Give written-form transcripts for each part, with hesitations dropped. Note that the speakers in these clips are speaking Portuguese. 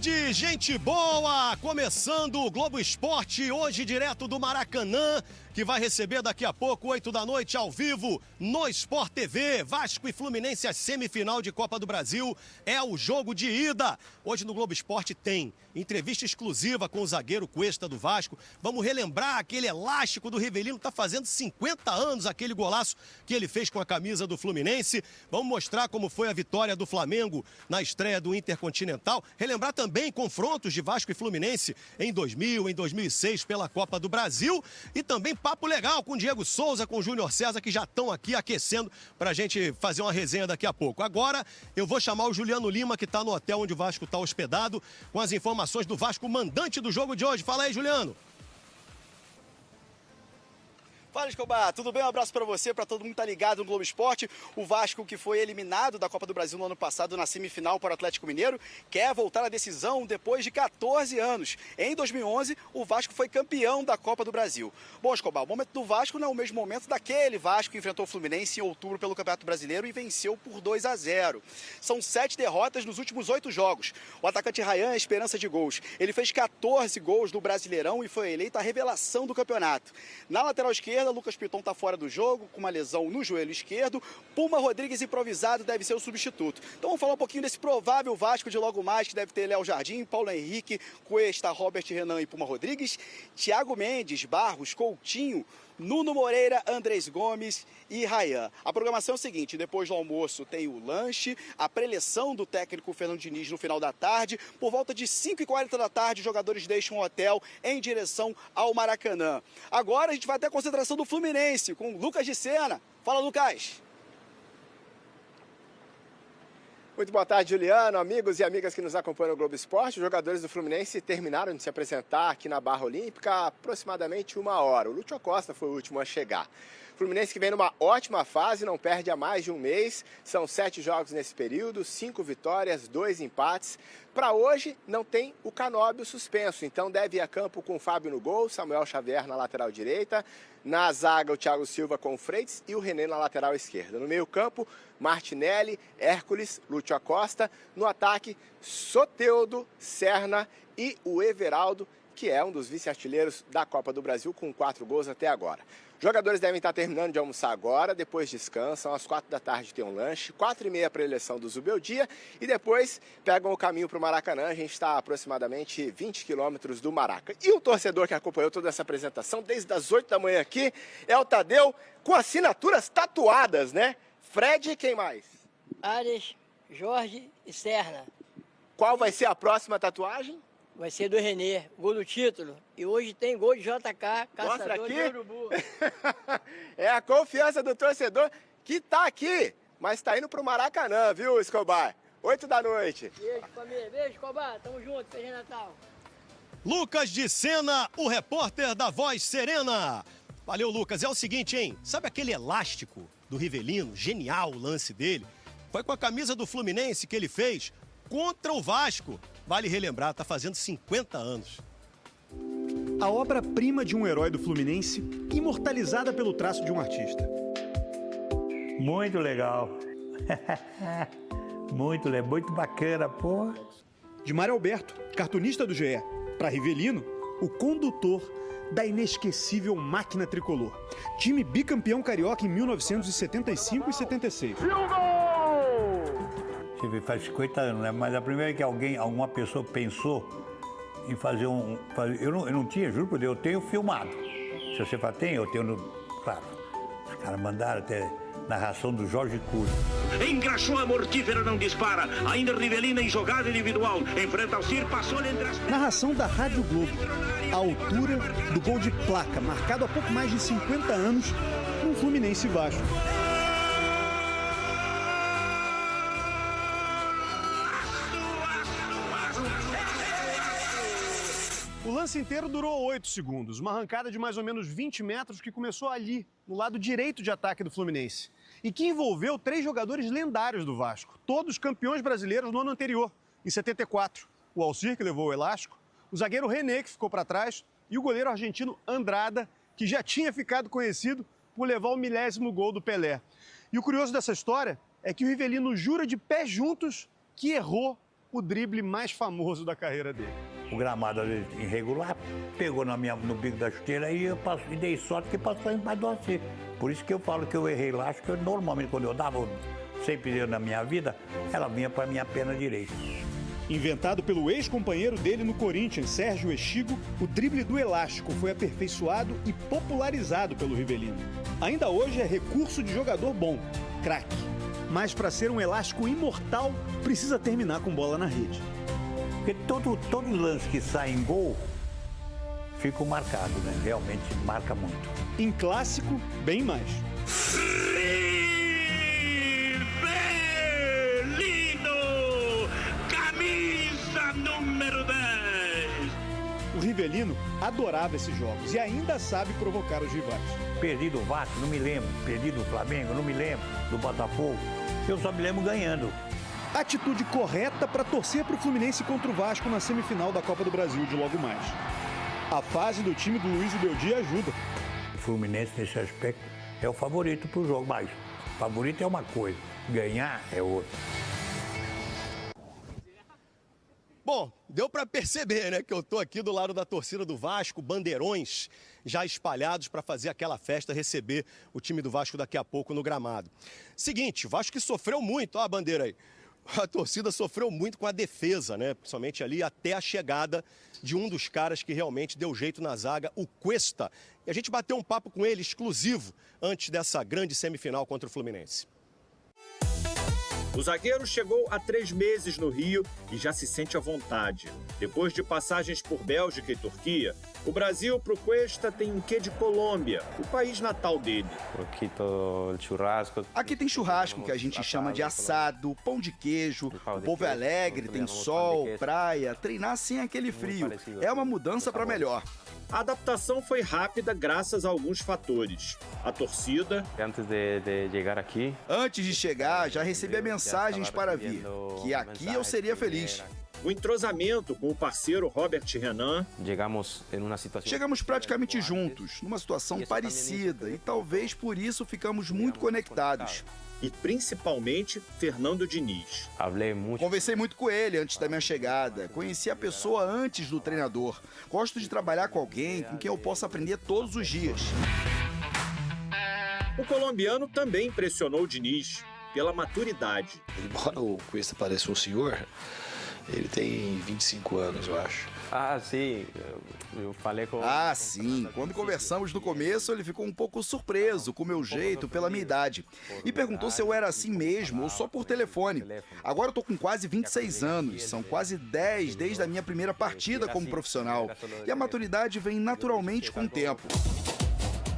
tarde, gente boa! Começando o Globo Esporte, hoje direto do Maracanã, que vai receber daqui a pouco, 8 da noite, ao vivo, no Sport TV. Vasco e Fluminense, a semifinal de Copa do Brasil, é o jogo de ida. Hoje no Globo Esporte tem entrevista exclusiva com o zagueiro Cuesta do Vasco. Vamos relembrar aquele elástico do Rivelino, que está fazendo 50 anos, aquele golaço que ele fez com a camisa do Fluminense. Vamos mostrar como foi a vitória do Flamengo na estreia do Intercontinental. Relembrar também confrontos de Vasco e Fluminense em 2000, em 2006, pela Copa do Brasil. E também papo legal com o Diego Souza, com o Júnior César, que já estão aqui aquecendo para a gente fazer uma resenha daqui a pouco. Agora eu vou chamar o Juliano Lima, que está no hotel onde o Vasco está hospedado, com as informações do Vasco, mandante do jogo de hoje. Fala aí, Juliano. Fala, Escobar, tudo bem? Um abraço para você, para todo mundo que tá ligado no Globo Esporte. O Vasco, que foi eliminado da Copa do Brasil no ano passado na semifinal para o Atlético Mineiro, quer voltar à decisão depois de 14 anos. Em 2011, o Vasco foi campeão da Copa do Brasil. Bom, Escobar, o momento do Vasco não é o mesmo momento daquele Vasco que enfrentou o Fluminense em outubro pelo Campeonato Brasileiro e venceu por 2-0. São 7 derrotas nos últimos 8 jogos. O atacante Ryan é esperança de gols. Ele fez 14 gols no Brasileirão e foi eleito a revelação do campeonato. Na lateral esquerda, Lucas Piton está fora do jogo, com uma lesão no joelho esquerdo. Puma Rodrigues, improvisado, deve ser o substituto. Então vamos falar um pouquinho desse provável Vasco de logo mais, que deve ter Léo Jardim, Paulo Henrique, Cuesta, Robert Renan e Puma Rodrigues, Thiago Mendes, Barros, Coutinho, Nuno Moreira, Andrés Gomes e Ryan. A programação é o seguinte: depois do almoço tem o lanche, a preleção do técnico Fernando Diniz no final da tarde. Por volta de 5h40 da tarde, os jogadores deixam o hotel em direção ao Maracanã. Agora a gente vai até a concentração do Fluminense com o Lucas de Sena. Fala, Lucas. Muito boa tarde, Juliano, amigos e amigas que nos acompanham no Globo Esporte. Os jogadores do Fluminense terminaram de se apresentar aqui na Barra Olímpica há aproximadamente 1 hora. O Lúcio Acosta foi o último a chegar. O Fluminense, que vem numa ótima fase, não perde há mais de um mês. São 7 jogos nesse período, 5 vitórias, 2 empates. Para hoje, não tem o Canóbio suspenso, então deve ir a campo com o Fábio no gol, Samuel Xavier na lateral direita. Na zaga, o Thiago Silva com o Freitas e o René na lateral esquerda. No meio-campo, Martinelli, Hércules, Lúcio Acosta. No ataque, Soteldo, Serna e o Everaldo, que é um dos vice-artilheiros da Copa do Brasil, com 4 gols até agora. Jogadores devem estar terminando de almoçar agora, depois descansam, às 4 da tarde tem um lanche, 4h30 para a eleição do Zubeldia e depois pegam o caminho para o Maracanã. A gente está a aproximadamente 20 quilômetros do Maraca. E o torcedor que acompanhou toda essa apresentação desde as 8 da manhã aqui é o Tadeu, com assinaturas tatuadas, né? Fred e quem mais? Ares, Jorge e Serna. Qual vai ser a próxima tatuagem? Vai ser do Renê, gol do título. E hoje tem gol de JK, Mostra caçador aqui. de urubu. É a confiança do torcedor que está aqui, mas está indo para o Maracanã, viu, Escobar? 8 da noite. Beijo, família. Beijo, Escobar. Tamo junto. Feliz Natal. Lucas de Sena, o repórter da Voz Serena. Valeu, Lucas. É o seguinte, hein? Sabe aquele elástico do Rivelino? Genial o lance dele. Foi com a camisa do Fluminense que ele fez contra o Vasco. Vale relembrar, tá fazendo 50 anos. A obra-prima de um herói do Fluminense, imortalizada pelo traço de um artista. Muito legal. Muito bacana, pô. De Mário Alberto, cartunista do GE, para Rivelino, o condutor da inesquecível máquina tricolor. Time bicampeão carioca em 1975 e 76. Faz 50 anos, né? Mas a primeira vez que alguma pessoa pensou em fazer eu não tinha, juro por Deus, eu tenho filmado. Se você fala, tem, eu tenho claro. Os caras mandaram até narração do Jorge Cury. Engraxou a mortífera, não dispara. Ainda Rivelino em jogada individual. Enfrenta Alcir, passou-lhe entre as... Narração da Rádio Globo. A altura do gol de placa, marcado há pouco mais de 50 anos, no Fluminense Vasco. O lance inteiro durou 8 segundos, uma arrancada de mais ou menos 20 metros que começou ali, no lado direito de ataque do Fluminense, e que envolveu 3 jogadores lendários do Vasco, todos campeões brasileiros no ano anterior, em 74. O Alcir, que levou o elástico, o zagueiro René, que ficou para trás, e o goleiro argentino Andrada, que já tinha ficado conhecido por levar o 1000º gol do Pelé. E o curioso dessa história é que o Rivelino jura de pés juntos que errou o drible mais famoso da carreira dele. O gramado, às vezes, irregular, pegou no bico da chuteira e eu dei sorte que passou embaixo do AC. Por isso que eu falo que eu errei lá. Acho que eu, normalmente, quando eu dava sempre eu na minha vida, ela vinha para a minha perna direita. Inventado pelo ex-companheiro dele no Corinthians, Sérgio Echigo, o drible do elástico foi aperfeiçoado e popularizado pelo Rivellino. Ainda hoje é recurso de jogador bom, craque. Mas para ser um elástico imortal, precisa terminar com bola na rede. Porque todo lance que sai em gol, fica marcado, né? Realmente marca muito. Em clássico, bem mais. Número 10. O Rivellino adorava esses jogos e ainda sabe provocar os rivais. Perdi do Vasco, não me lembro. Perdi do Flamengo, não me lembro. Do Botafogo, eu só me lembro ganhando. Atitude correta para torcer para o Fluminense contra o Vasco na semifinal da Copa do Brasil de logo mais. A fase do time do Luiz Beldi ajuda. O Fluminense, nesse aspecto, é o favorito para o jogo, mas o favorito é uma coisa, ganhar é outra. Bom, deu para perceber, né, que eu tô aqui do lado da torcida do Vasco, bandeirões já espalhados para fazer aquela festa, receber o time do Vasco daqui a pouco no gramado. Seguinte, o Vasco que sofreu muito, ó a bandeira aí. A torcida sofreu muito com a defesa, né, principalmente ali até a chegada de um dos caras que realmente deu jeito na zaga, o Cuesta. E a gente bateu um papo com ele exclusivo antes dessa grande semifinal contra o Fluminense. O zagueiro chegou há 3 meses no Rio e já se sente à vontade. Depois de passagens por Bélgica e Turquia, o Brasil pro Cuesta tem um quê de Colômbia, o país natal dele. Aqui tem churrasco, que a gente chama de assado, pão de queijo, o povo é alegre, tem sol, praia, treinar sem aquele frio. É uma mudança para melhor. A adaptação foi rápida graças a alguns fatores. A torcida... Antes de chegar, já recebia mensagens para vir, que aqui eu seria feliz. O entrosamento com o parceiro Robert Renan. Chegamos praticamente juntos, numa situação parecida, e talvez por isso ficamos muito conectados. E principalmente Fernando Diniz. Conversei muito com ele antes da minha chegada. Conheci a pessoa antes do treinador. Gosto de trabalhar com alguém com quem eu possa aprender todos os dias. O colombiano também impressionou o Diniz pela maturidade. Embora o Cuesta pareça um senhor, ele tem 25 anos, eu acho. sim. Eu falei com... sim. Quando conversamos no começo, ele ficou um pouco surpreso com o meu jeito, pela minha idade. E perguntou se eu era assim mesmo ou só por telefone. Agora eu tô com quase 26 anos. São quase 10 desde a minha primeira partida como profissional. E a maturidade vem naturalmente com o tempo.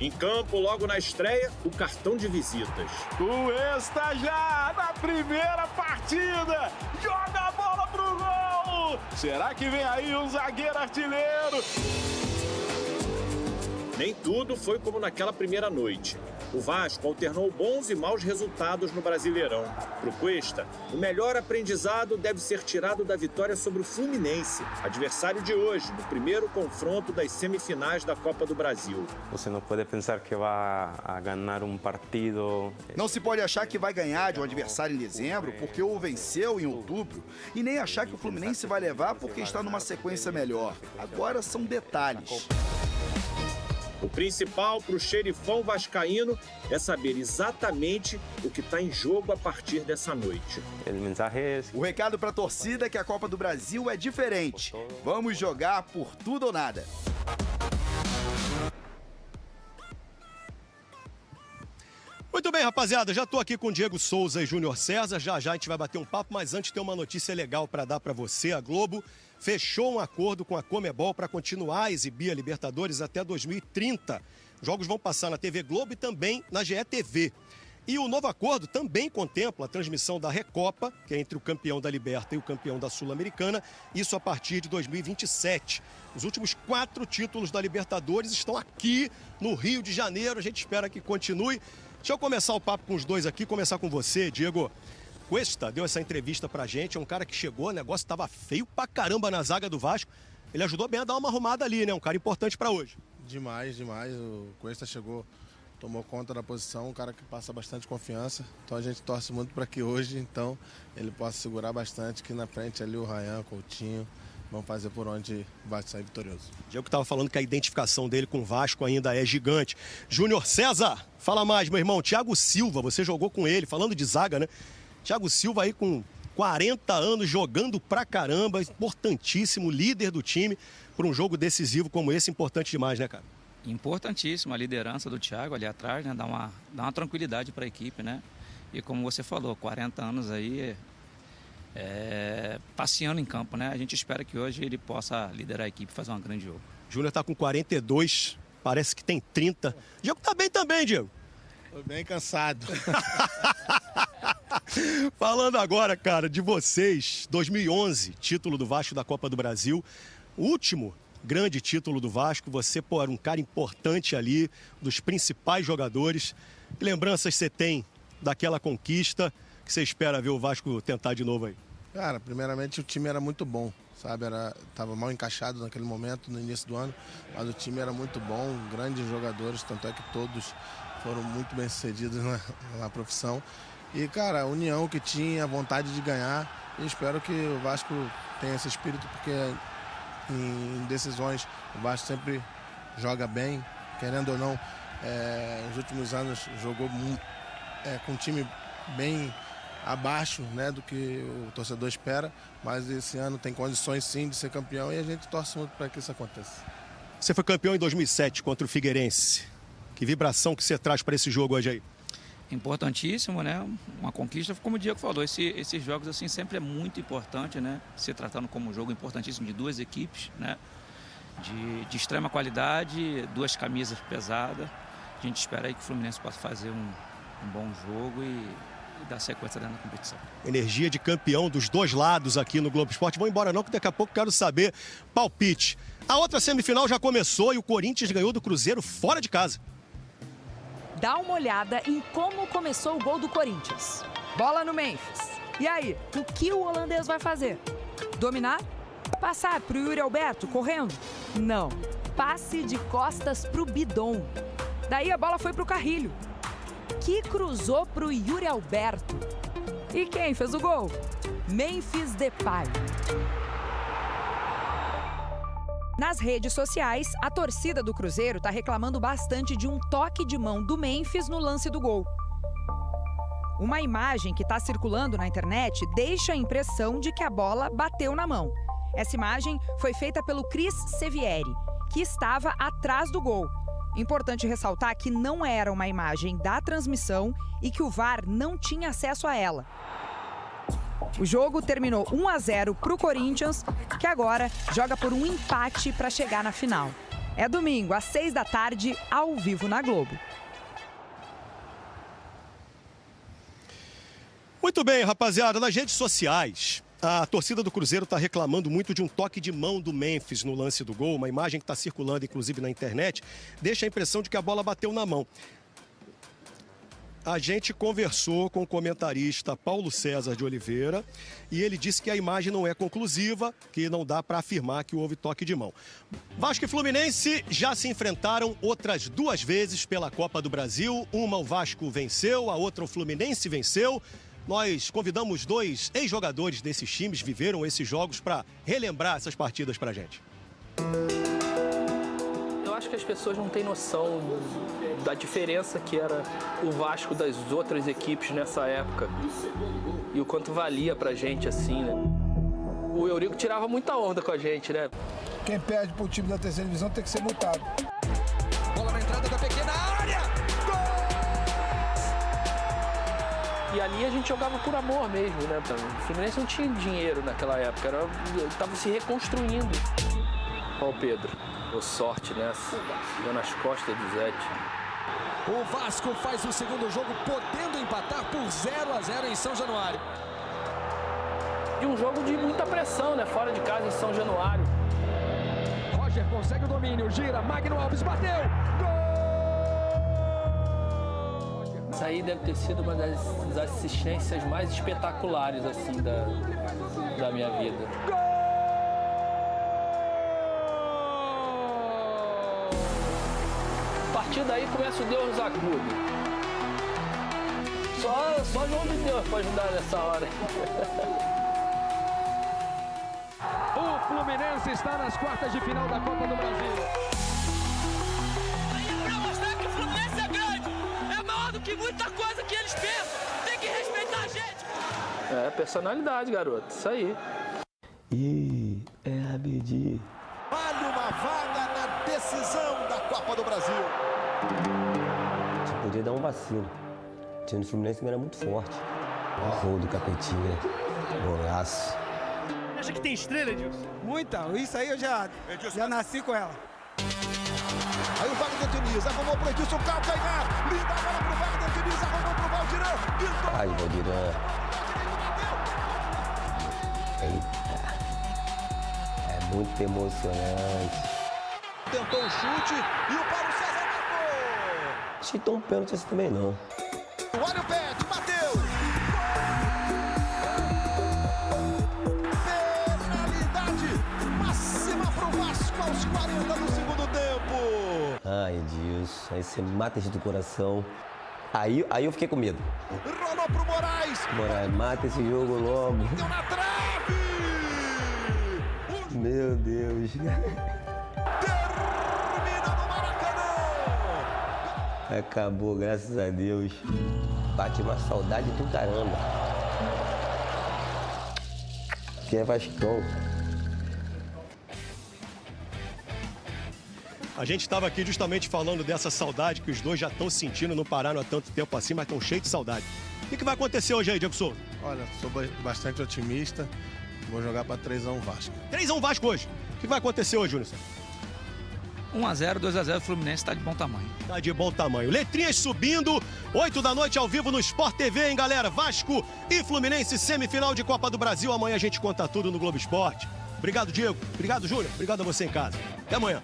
Em campo, logo na estreia, o cartão de visitas. Cuesta já na primeira partida! Joga a bola pro gol! Será que vem aí um zagueiro artilheiro? Nem tudo foi como naquela primeira noite. O Vasco alternou bons e maus resultados no Brasileirão. Pro Cuesta, o melhor aprendizado deve ser tirado da vitória sobre o Fluminense, adversário de hoje, no primeiro confronto das semifinais da Copa do Brasil. Você não pode pensar que vai ganhar um partido. Não se pode achar que vai ganhar de um adversário em dezembro porque o venceu em outubro, e nem achar que o Fluminense vai levar porque está numa sequência melhor. Agora são detalhes. O principal para o xerifão vascaíno é saber exatamente o que está em jogo a partir dessa noite. O recado para a torcida é que a Copa do Brasil é diferente. Vamos jogar por tudo ou nada. Muito bem, rapaziada, já estou aqui com o Diego Souza e Júnior César, já a gente vai bater um papo, mas antes tem uma notícia legal para dar para você. A Globo fechou um acordo com a Conmebol para continuar a exibir a Libertadores até 2030. Os jogos vão passar na TV Globo e também na GE.TV. E o novo acordo também contempla a transmissão da Recopa, que é entre o campeão da Liberta e o campeão da Sul-Americana, isso a partir de 2027. Os últimos 4 títulos da Libertadores estão aqui no Rio de Janeiro, a gente espera que continue. Deixa eu começar o papo com os dois aqui, começar com você, Diego. Cuesta deu essa entrevista pra gente, é um cara que chegou, o negócio tava feio pra caramba na zaga do Vasco. Ele ajudou bem a dar uma arrumada ali, né? Um cara importante pra hoje. Demais, demais. O Cuesta chegou tomou conta da posição, um cara que passa bastante confiança. Então a gente torce muito para que hoje, então, ele possa segurar bastante, que na frente ali o Ryan, Coutinho, vão fazer por onde vai sair vitorioso. O Diego estava falando que a identificação dele com o Vasco ainda é gigante. Júnior César, fala mais, meu irmão. Thiago Silva, você jogou com ele, falando de zaga, né? Thiago Silva aí com 40 anos, jogando pra caramba, importantíssimo, líder do time, por um jogo decisivo como esse, importante demais, né, cara? Importantíssimo a liderança do Thiago ali atrás, né? Dá uma tranquilidade para a equipe, né? E como você falou, 40 anos aí passeando em campo, né? A gente espera que hoje ele possa liderar a equipe e fazer um grande jogo. Júnior tá com 42, parece que tem 30. Diego tá bem também, Diego. Tô bem cansado. Falando agora, cara, de vocês, 2011, título do Vasco da Copa do Brasil, último grande título do Vasco, você, pô, era um cara importante ali, dos principais jogadores. Que lembranças você tem daquela conquista que você espera ver o Vasco tentar de novo aí? Cara, primeiramente o time era muito bom, sabe? Tava mal encaixado naquele momento, no início do ano, mas o time era muito bom, grandes jogadores, tanto é que todos foram muito bem sucedidos na profissão. E, cara, a união que tinha, a vontade de ganhar, e espero que o Vasco tenha esse espírito, porque em decisões o Vasco sempre joga bem, querendo ou não, nos últimos anos jogou muito, com um time bem abaixo, né, do que o torcedor espera, mas esse ano tem condições sim de ser campeão e a gente torce muito para que isso aconteça. Você foi campeão em 2007 contra o Figueirense. Que vibração que você traz para esse jogo hoje aí? Importantíssimo, né? Uma conquista, como o Diego falou, esses jogos assim sempre é muito importante, né? Se tratando como um jogo importantíssimo de duas equipes, né? De extrema qualidade, duas camisas pesadas. A gente espera aí que o Fluminense possa fazer um bom jogo e dar sequência dentro da competição. Energia de campeão dos dois lados aqui no Globo Esporte. Vou embora não, que daqui a pouco quero saber palpite. A outra semifinal já começou e o Corinthians ganhou do Cruzeiro fora de casa. Dá uma olhada em como começou o gol do Corinthians. Bola no Memphis. E aí, o que o holandês vai fazer? Dominar? Passar pro Yuri Alberto correndo? Não. Passe de costas pro Bidon. Daí a bola foi pro Carrilho, que cruzou pro Yuri Alberto. E quem fez o gol? Memphis Depay. Nas redes sociais, a torcida do Cruzeiro está reclamando bastante de um toque de mão do Memphis no lance do gol. Uma imagem que está circulando na internet deixa a impressão de que a bola bateu na mão. Essa imagem foi feita pelo Cris Sevieri, que estava atrás do gol. Importante ressaltar que não era uma imagem da transmissão e que o VAR não tinha acesso a ela. O jogo terminou 1-0 para o Corinthians, que agora joga por um empate para chegar na final. É domingo, às 6 da tarde, ao vivo na Globo. Muito bem, rapaziada, nas redes sociais, a torcida do Cruzeiro está reclamando muito de um toque de mão do Memphis no lance do gol. Uma imagem que está circulando, inclusive, na internet, deixa a impressão de que a bola bateu na mão. A gente conversou com o comentarista Paulo César de Oliveira e ele disse que a imagem não é conclusiva, que não dá para afirmar que houve toque de mão. Vasco e Fluminense já se enfrentaram outras duas vezes pela Copa do Brasil. Uma o Vasco venceu, a outra o Fluminense venceu. Nós convidamos dois ex-jogadores desses times, viveram esses jogos, para relembrar essas partidas para a gente. Eu acho que as pessoas não têm noção da diferença que era o Vasco das outras equipes nessa época e o quanto valia pra gente, assim, né? O Eurico tirava muita onda com a gente, né? Quem perde pro time da terceira divisão tem que ser multado. Bola na entrada da pequena área! E ali a gente jogava por amor mesmo, né? O Fluminense não tinha dinheiro naquela época, tava se reconstruindo. Ó o Pedro, deu sorte nessa, deu nas costas do Zete. O Vasco faz o segundo jogo, podendo empatar por 0-0 em São Januário. E um jogo de muita pressão, né? Fora de casa em São Januário. Roger consegue o domínio, gira, Magno Alves bateu! Gol! Isso aí deve ter sido uma das assistências mais espetaculares, assim, da minha vida. Gol! partir daí começa o Deus nos acude. Só João de Deus para ajudar nessa hora. O Fluminense está nas quartas de final da Copa do Brasil. Pra mostrar que o Fluminense é grande, é maior do que muita coisa que eles pensam. Tem que respeitar a gente. É, personalidade, garoto. Isso aí. E é Abedi. Vale uma vaga na decisão da Copa do Brasil. A gente podia dar um vacilo. O time do Fluminense era muito forte. O gol do Capetinha, golaço. Acha que tem estrela, Edilson? Muita, isso aí eu já nasci com ela. Aí o Wagner Diniz arrumou pro Edilson, calcanhar. Linda bola pro Wagner Diniz, arrumou pro Valdirão. Ai, Valdirão. Eita. É muito emocionante. Tentou o chute e o Paulo César marcou. Achei tão pênalti assim também não. Olha o pé de Matheus. Penalidade máxima pro Vasco aos 40 do segundo tempo. Ai, Edilson, aí você mata isso do coração. Aí eu fiquei com medo. Rolou pro Moraes. Moraes, mata esse jogo logo. Deu na trave. Meu Deus. Termina no Maracanã. Acabou, graças a Deus. Bate uma saudade do caramba. Que é Vascão. A gente estava aqui justamente falando dessa saudade que os dois já estão sentindo, não pararam há tanto tempo assim, mas estão cheios de saudade. O que vai acontecer hoje aí, Diego Souza? Olha, sou bastante otimista. Vou jogar para 3x1 Vasco. 3x1 Vasco hoje. O que vai acontecer hoje, Júnior? 1x0, 2x0, o Fluminense está de bom tamanho. Tá de bom tamanho. Letrinhas subindo, 8 da noite ao vivo no Sport TV, hein, galera? Vasco e Fluminense, semifinal de Copa do Brasil. Amanhã a gente conta tudo no Globo Esporte. Obrigado, Diego. Obrigado, Júnior. Obrigado a você em casa. Até amanhã.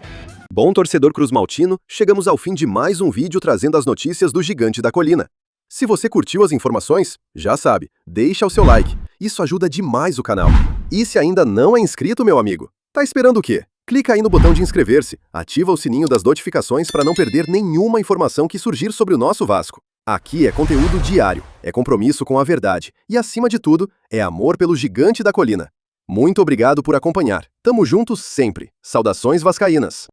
Bom torcedor cruzmaltino, chegamos ao fim de mais um vídeo trazendo as notícias do Gigante da Colina. Se você curtiu as informações, já sabe, deixa o seu like. Isso ajuda demais o canal. E se ainda não é inscrito, meu amigo, tá esperando o quê? Clica aí no botão de inscrever-se, ativa o sininho das notificações para não perder nenhuma informação que surgir sobre o nosso Vasco. Aqui é conteúdo diário, é compromisso com a verdade e, acima de tudo, é amor pelo Gigante da Colina. Muito obrigado por acompanhar. Tamo juntos sempre. Saudações vascaínas.